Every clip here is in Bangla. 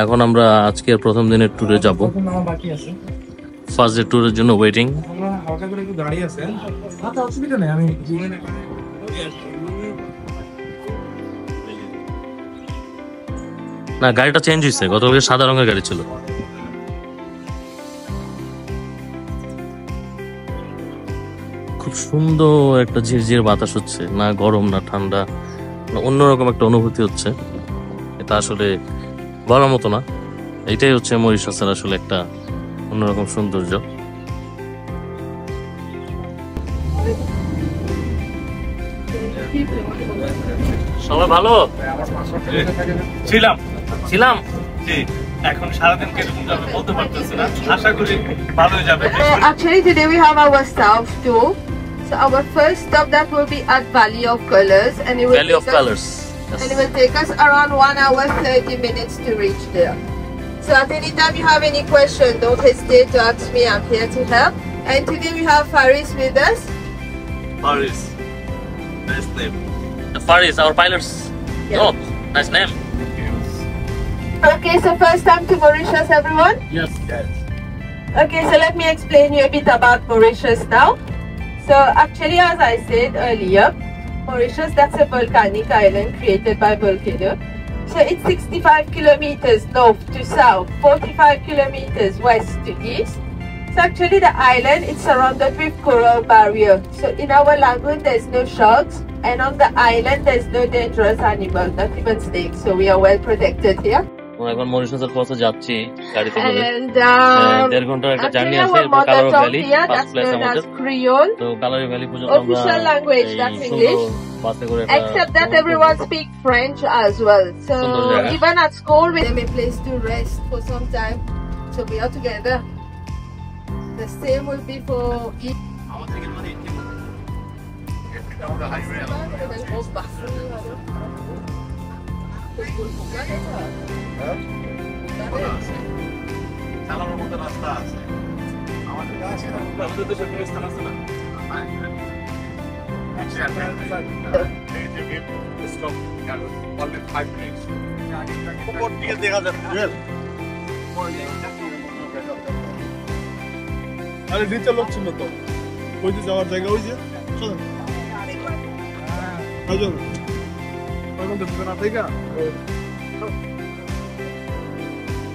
এখন আমরা আজকের প্রথম দিনের ট্যুরে যাব। ফার্স্ট ডে ট্যুরের জন্য ওয়েটিং। হালকা করে একটু দাঁড়িয়ে আছে, আচ্ছা অসুবিধা নেই, আমি না, গাড়িটা চেঞ্জ হয়েছে, গতকালকে সাদা রঙের গাড়ি ছিল। খুব সুন্দর একটা ঝিরঝির বাতাস হচ্ছে, না গরম না ঠান্ডা, অন্যরকম একটা অনুভূতি হচ্ছে। এটা আসলে বলার মতো না। এটাই হচ্ছে মরিশাসের আসলে একটা অন্যরকম সৌন্দর্য। সবাই ভালো ছিলাম ছিলাম। এখন সারাদিন কেটে যাবে বলতে পারতেছি না, আশা করি ভালোই যাবে। Actually, today we have our south tour. So our first stop that will be at Valley of Colors, and it will Valley of Colors. and it will take us around 1 hour 30 minutes to reach there. So at any time you have any question, don't hesitate to ask me. I'm here to help. And today we have Faris with us. Paris, nice name. Faris, our pilots. Yeah. Oh, nice name. Okay, so first time to Mauritius, everyone. Yes. Okay, so let me explain you a bit about Mauritius now. So actually, as I said earlier, Mauritius, that's a volcanic island created by volcano. So it's 65 kilometers north to south, 45 kilometers west to east. So actually the island is surrounded with coral barrier. So in our lagoon there's no sharks, and on the island there's no dangerous animals, not even snakes. So we are well protected here. আমরা এখন মরিশাসের পথে যাচ্ছি গাড়িতে করে। And 1.5 ঘন্টার একটা জার্নি actually আছে। our এরপর mother Kalari tongue valley here, first that's place known আমাদের। as Creole. তো কালারি ভ্যালি পর্যন্ত আমরা Official language, এই that's সুন্দর English. বাসে করে Except that everyone speaks French as well. So Sundar jaga. even at school we have a place to rest for some time. So we are together. The same will be for each. চালানোর মতো রাস্তা আছে আমাদের কাছে, আমাদের দেশে স্থান আছে না। আরে নিচে লোক ছিল তো, ওই যে যাওয়ার জায়গা, ওই যে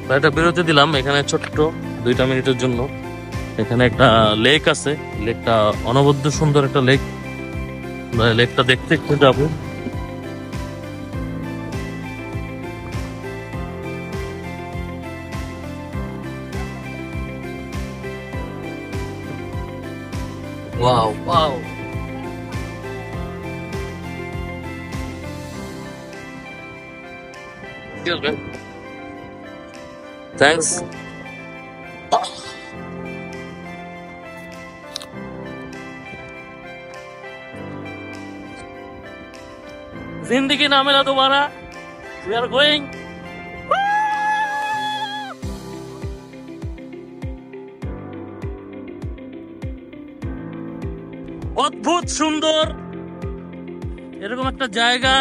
গাড়িটা বেরোতে দিলাম এখানে ছোট্ট 2 মিনিটের জন্য। এখানে একটা লেক আছে, লেকটা অনবদ্য সুন্দর একটা লেক। লেকটা দেখতে একটু যাবো। Wow, wow. Excuse me. Thanks. जिंदगी ना मिला दोबारा. We are going. অদ্ভুত সুন্দর এরকম একটা জায়গা।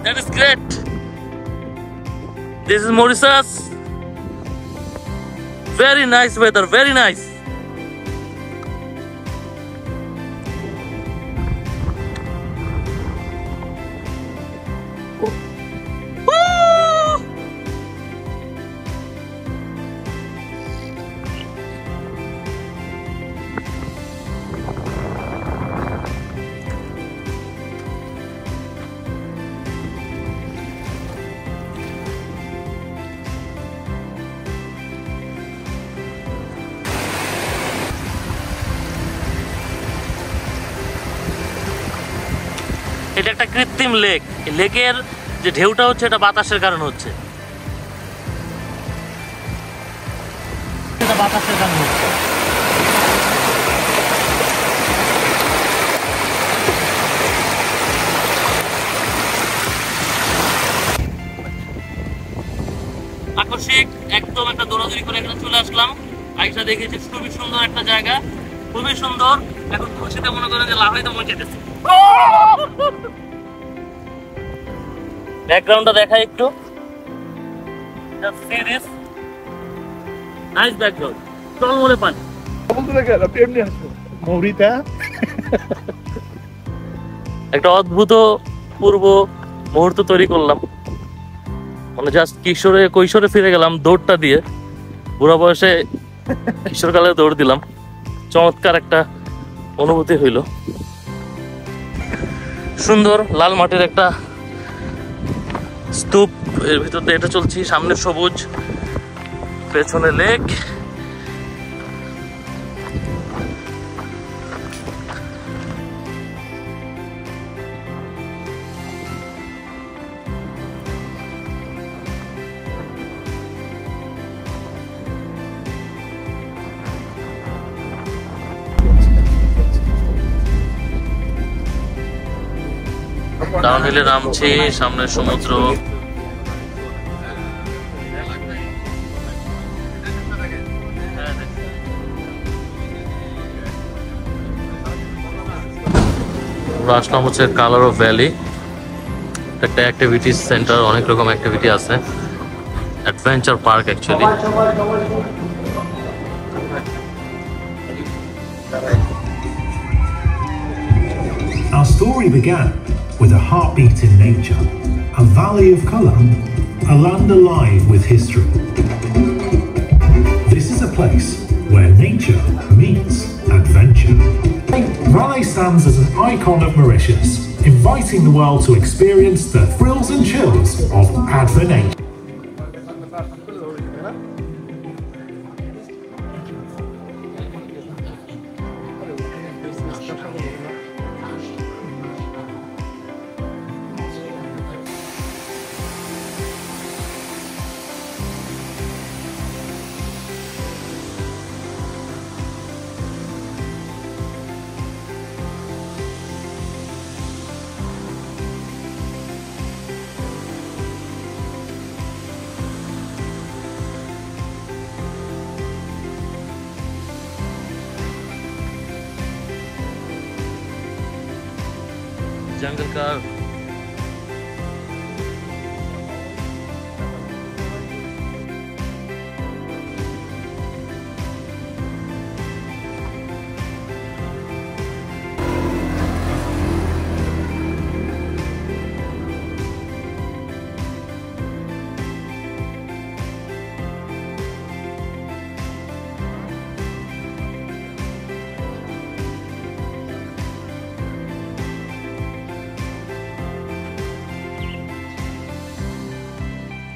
That is great. This is Mauritius. Very nice weather, very nice. এটা একটা কৃত্রিম লেক। লেকের যে ঢেউটা হচ্ছে এটা বাতাসের কারণে হচ্ছে। এটা বাতাসের কারণে হচ্ছে। একদম একটা দৌড়াদৌড়ি করে এখানে চলে আসলাম। আইসা দেখেছি খুবই সুন্দর একটা জায়গা, খুবই সুন্দর। এখন খুশিতে মনে করেন যে লাফাইতে মন চাইতেছে। ব্যাকগ্রাউন্ডটা দেখাই একটু, নাইস ব্যাকগ্রাউন্ড, টলমলে পানি। বলতে দেখেন আপনি এমনি আসবেন মৌরিতা একটা অদ্ভুত পূর্ব মুহূর্ত তৈরি করলাম, মানে জাস্ট কৈশোরে ফিরে গেলাম দৌড়টা দিয়ে। বুড়া বয়সে কিশোরকালে দৌড় দিলাম, চমৎকার একটা অনুভূতি হইল। সুন্দর লাল মাটির একটা স্তূপ, এর ভিতর দিয়ে এটা চলছি, সামনে সবুজ, পেছনে লেক। ডাউনহিলে নামছি, সামনে সমুদ্র। আসলাম হচ্ছে কালারো ভ্যালি, একটা অ্যাক্টিভিটিস সেন্টার, অনেক রকম অ্যাক্টিভিটি আছে, adventure park actually. Our story began with a heartbeat in nature, a valley of colour, a land alive with history. This is a place where nature meets adventure. Valais stands as an icon of Mauritius, inviting the world to experience the thrills and chills of adventure. জঙ্গল কার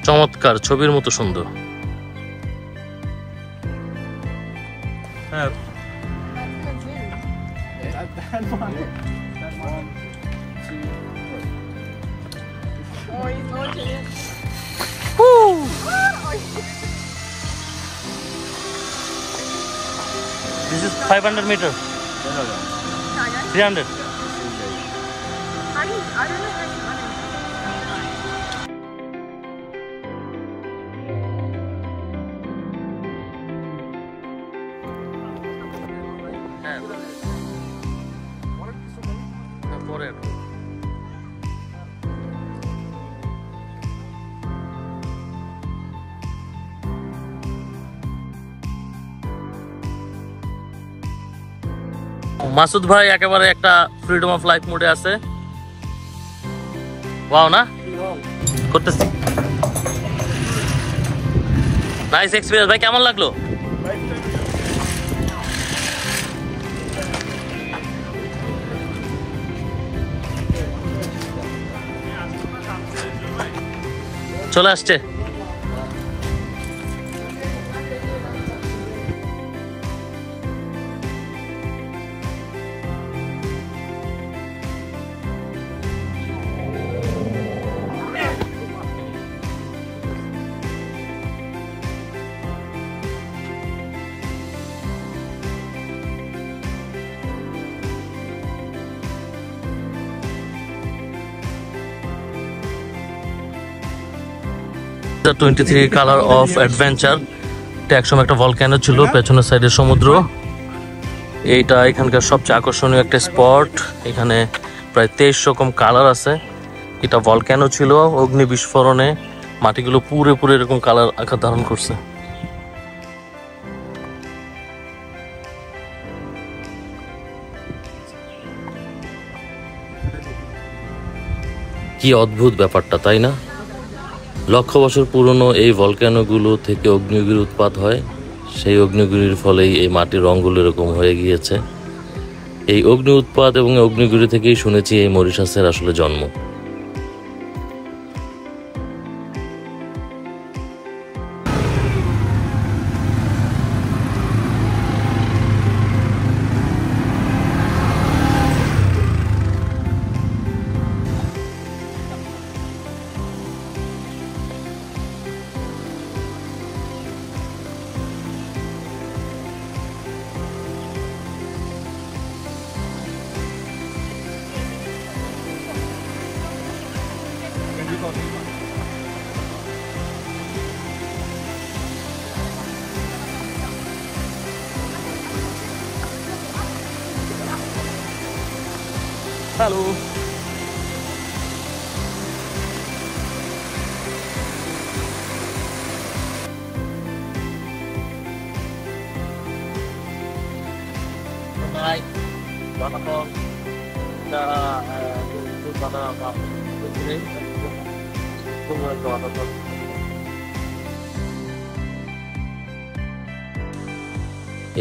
চমৎকার, ছবির মতো সুন্দর। হ্যাঁ This is 500 meter. 300. পরে মাসুদ ভাই একেবারে একটা ফ্রিডম অফ লাইফ মোডে আছে। ওয়াও, না করতেছি। নাইস এক্সপেরিয়েন্স ভাই, কেমন লাগলো? চলে আসছে। 23 কালার অফ অ্যাডভেঞ্চার। এটা একসময় একটা ভলক্যানো ছিল, পেছনের সাইডে সমুদ্র। এইটা এখানকার সবচেয়ে আকর্ষণীয় একটা স্পট। এখানে প্রায় 23 রকম কালার আছে। এটা ভলক্যানো ছিল, অগ্নি বিস্ফোরণে মাটিগুলো পুরে পুরে এরকম কালার আকার ধারণ করছে। কি অদ্ভুত ব্যাপারটা, তাই না? লক্ষ বছর পুরনো এই ভলক্যানোগুলো থেকে অগ্নিগিরি উৎপাত হয়। সেই অগ্নিগিরির ফলেই এই মাটির রঙগুলো এরকম হয়ে গিয়েছে। এই অগ্নি উৎপাত এবং অগ্নিগিরি থেকেই শুনেছি এই মরিশাসের আসলে জন্ম। হ্যালো,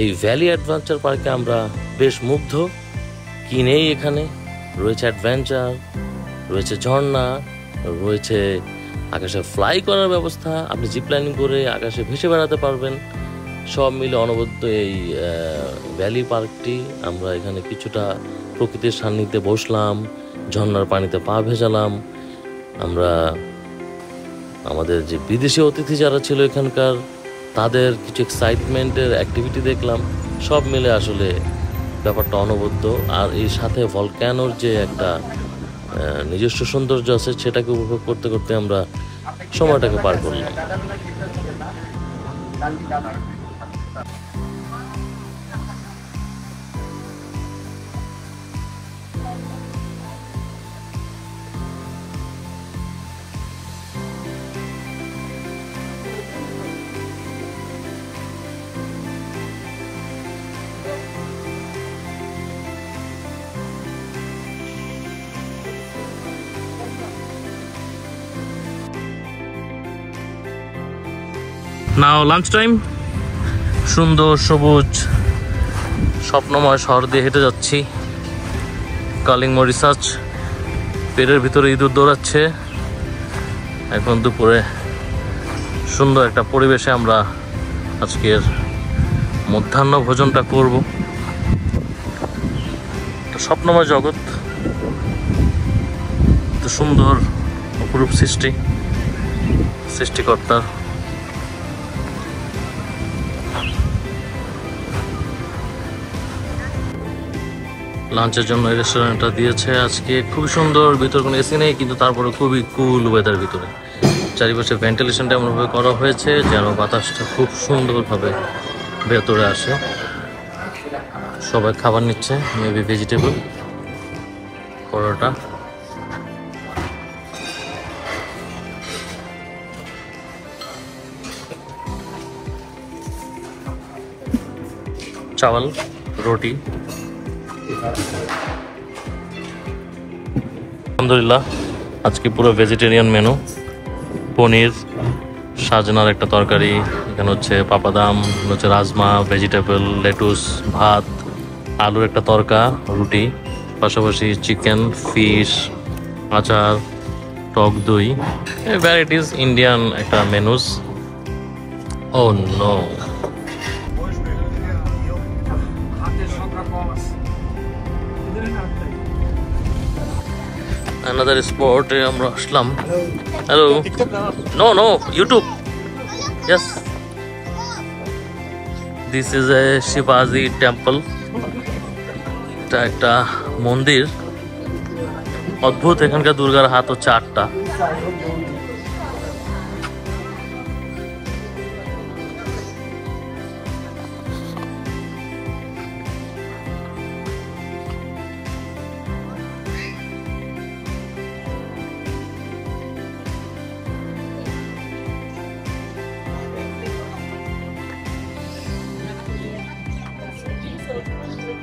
এই ভ্যালি অ্যাডভেঞ্চার পার্কে আমরা বেশ মুগ্ধ। কি নেই এখানে? রয়েছে অ্যাডভেঞ্চার, রয়েছে ঝর্ণা, রয়েছে আকাশে ফ্লাই করার ব্যবস্থা। আপনি জিপ লাইনিং করে আকাশে ভেসে বেড়াতে পারবেন। সব মিলে অনবদ্য এই ভ্যালি পার্কটি। আমরা এখানে কিছুটা প্রকৃতির সান্নিধ্যে বসলাম, ঝর্ণার পানিতে পা ভেজালাম। আমরা আমাদের যে বিদেশি অতিথি যারা ছিল এখানকার, তাদের কিছু এক্সাইটমেন্টের অ্যাক্টিভিটি দেখলাম। সব মিলে আসলে ব্যাপারটা অনবদ্য। আর এই সাথে ভলক্যানোর যে একটা নিজস্ব সৌন্দর্য আছে, সেটাকে উপভোগ করতে করতে আমরা সময়টাকে পার করলাম। নাও লাঞ্চ টাইম। সুন্দর সবুজ স্বপ্নময় শহর দিয়ে হেঁটে যাচ্ছি। কালিং মরিশাস। পেটের ভিতরে ইঁদুর দৌড়াচ্ছে। এখন দুপুরে সুন্দর একটা পরিবেশে আমরা আজকের মধ্যাহ্ন ভোজনটা করব। স্বপ্নময় জগৎ, তো সুন্দর অপরূপ সৃষ্টিকর্তার। লাঞ্চের জন্য এই রেস্টুরেন্টটা দিয়েছে আজকে। খুবই সুন্দর, ভিতরে কোনো এসি নেই, কিন্তু তারপরে খুবই কুল ওয়েদার ভিতরে। চারিপাশে ভেন্টিলেশনটা এমনভাবে করা হয়েছে যেন বাতাসটা খুব সুন্দরভাবে ভেতরে আসে। সবাই খাবার নিচ্ছে, মেবি ভেজিটেবল পরোটা। চাওয়াল, রুটি। আলহামদুলিল্লাহ আজকে পুরো ভেজিটেরিয়ান মেনু। পনির, সাজনার একটা তরকারি, এখানে হচ্ছে পাপাদাম, হচ্ছে রাজমা, ভেজিটেবল, লেটুস, ভাত, আলুর একটা তরকা, রুটি, পাশাপাশি চিকেন, ফিশ, আচার, টক দই, ভ্যারাইটিস ইন্ডিয়ান একটা menus. Oh no, another spot আমরা আসলাম। Hello, no no, YouTube. Yes, this is a Shivaji temple. এটা একটা মন্দির। অদ্ভুত, এখানকার দুর্গার হাত হচ্ছে 8টা।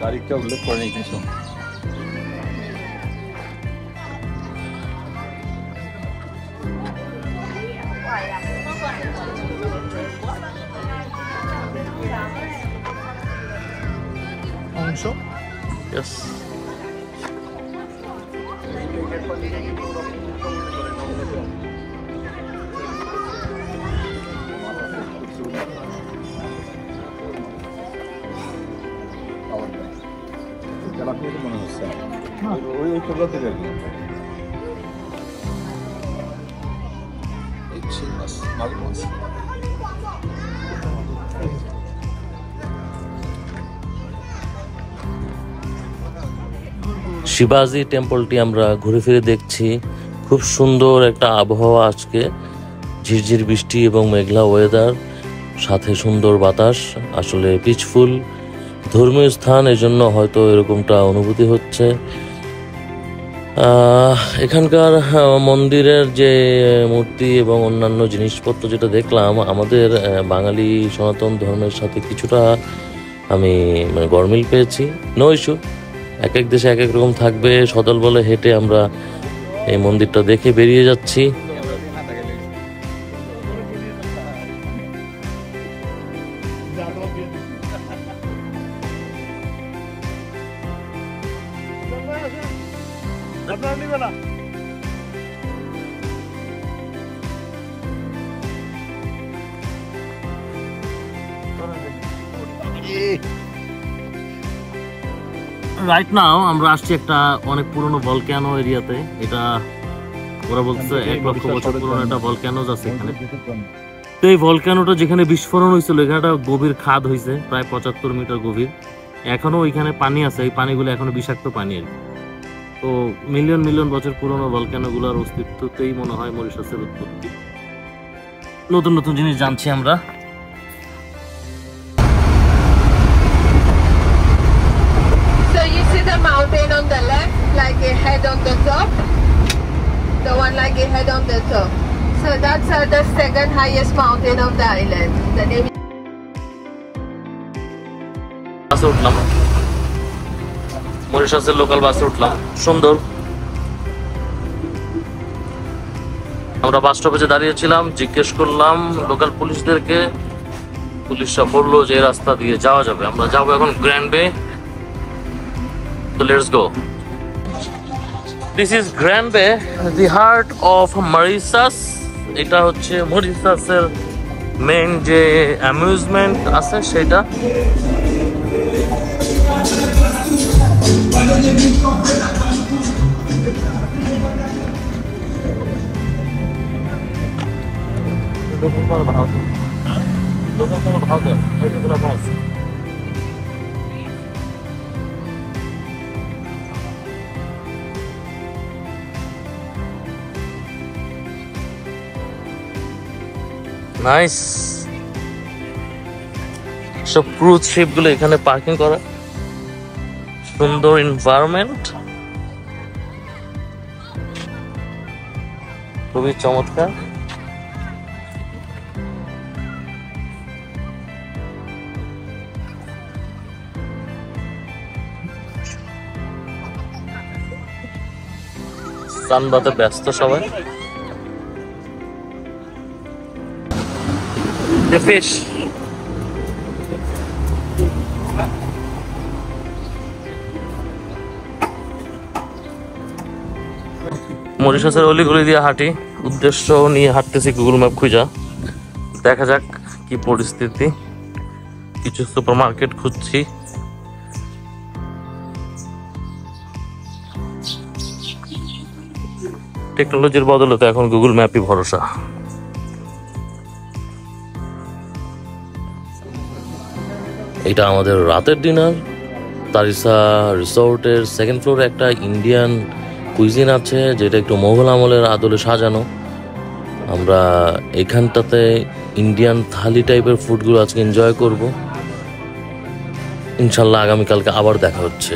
তারিখটা উল্লেখ করে নেই কিছু। অংশ Yes. মনে হচ্ছে ওই খবর থেকে আর কি শিবাজি টেম্পলটি আমরা ঘুরে ফিরে দেখছি। খুব সুন্দর একটা আবহাওয়া আজকে, ঝিরঝির বৃষ্টি এবং মেঘলা ওয়েদার, সাথে সুন্দর বাতাস, আসলে পিসফুল ধর্মীয় স্থান, এজন্য হয়তো এরকমটা অনুভূতি হচ্ছে। এখানকার মন্দিরের যে মূর্তি এবং অন্যান্য জিনিসপত্র যেটা দেখলাম, আমাদের বাঙালি সনাতন ধর্মের সাথে কিছুটা আমি গরমিল পেয়েছি। নো ইস্যু, এক এক দেশে এক এক রকম থাকবে। সদল বলে হেঁটে আমরা এই মন্দিরটা দেখে বেরিয়ে যাচ্ছি। আপনারা নিবে না রাইট নাও আমরা আসছি একটা অনেক পুরনো ভলক্যানো এরিয়াতে। এটা ওরা বলছে 1 লক্ষ বছর পুরনো একটা ভলক্যানোজ আছে এখানে। তো এই ভলক্যানোটা যেখানে বিস্ফোরণ হয়েছিল, এখানে একটা গভীর খাদ হয়েছে প্রায় 75 মিটার গভীর। এখনো ওইখানে পানি আছে, এই পানিগুলো এখনো বিষাক্ত পানি আর কি। তো মিলিয়ন মিলিয়ন বছর পুরনো ভলক্যানোগুলোর অস্তিত্বতেই মনে হয় মরিশাসের উৎপত্তি। নতুন নতুন জিনিস জানছি আমরা। So you see the mountain on the left, like a head on the top. The one like a head on the top. So that's the second highest mountain of the island. The name বাসে উঠলাম, মরিশাসের লোকাল বাসে উঠলাম, সুন্দর। আমরা বাস স্টপেজে দাঁড়িয়েছিলাম, জিজ্ঞেস করলাম লোকাল পুলিশদেরকে, পুলিশরা বললো যে এই রাস্তা দিয়ে যাওয়া যাবে। আমরা যাবো এখন গ্র্যান্ড বে। তো let's go. This is grand বে, দি হার্ট অফ মরিশাস। এটা হচ্ছে মরিশাসের মেইন যে অ্যামিউজমেন্ট আছে সেটা। নাইস, সব ক্রুজ শিপ গুলো এখানে পার্কিং করা, সুন্দর এনভায়রনমেন্ট, খুবই চমৎকার। সানবাদে ব্যস্ত সবাই। The fish. মরিশাসের অলিগলি দিয়ে হাঁটি, উদ্দেশ্য নিয়ে হাঁটতেছি গুগল ম্যাপ খুঁজা। দেখা যাক কি পরিস্থিতি। কিছু সুপার মার্কেট খুঁজছি। টেকনোলজির বদলতে এখন গুগল ম্যাপই ভরসা। এটা আমাদের রাতের ডিনার। তারিসা রিসোর্টের সেকেন্ড ফ্লোরে একটা ইন্ডিয়ান কুইজিন আছে, যেটা একটু মোগল আমলের আদলে সাজানো। আমরা এখানটাতে ইন্ডিয়ান থালি টাইপের ফুডগুলো আজকে এনজয় করব। ইনশাল্লাহ আগামীকালকে আবার দেখা হচ্ছে।